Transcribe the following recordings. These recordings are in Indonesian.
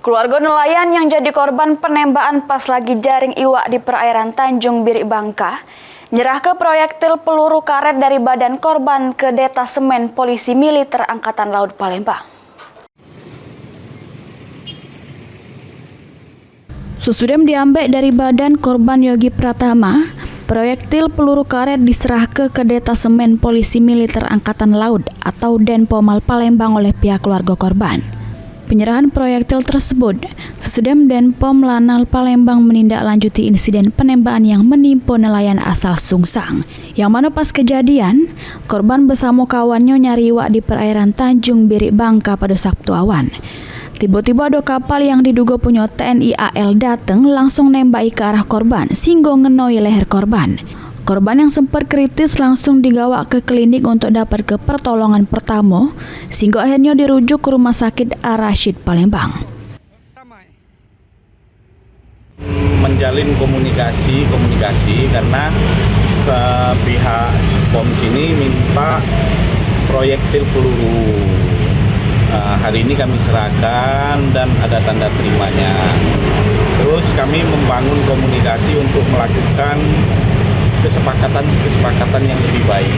Keluarga nelayan yang jadi korban penembakan pas lagi jaring iwak di perairan Tanjung Birik Bangka nyerah ke proyektil peluru karet dari badan korban ke Detasemen Polisi Militer Angkatan Laut Palembang. Sesudah diambil dari badan korban Yogi Pratama, proyektil peluru karet diserahkan ke Detasemen Polisi Militer Angkatan Laut atau Denpomal Palembang oleh pihak keluarga korban. Penyerahan proyektil tersebut sesudah Denpom Lanal Palembang menindaklanjuti insiden penembakan yang menimpa nelayan asal Sungsang. Yang mana pas kejadian, korban bersama kawannya nyari iwak di perairan Tanjung Birik Bangka pada Sabtu awan. Tiba-tiba ada kapal yang diduga punya TNI AL datang langsung nembaki ke arah korban sehingga ngenoi leher korban. Korban yang sempat kritis langsung digawa ke klinik untuk dapat ke pertolongan pertama, sehingga akhirnya dirujuk ke Rumah Sakit Ar-Rasyid Palembang. Menjalin komunikasi karena pihak POM sini minta proyektil peluru. Hari ini kami serahkan dan ada tanda terimanya. Terus kami membangun komunikasi untuk melakukan kesepakatan yang lebih baik.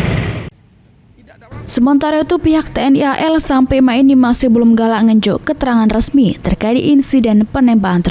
Sementara itu pihak TNI AL sampai ini masih belum galak ngenjuk keterangan resmi terkait insiden penembakan tersebut.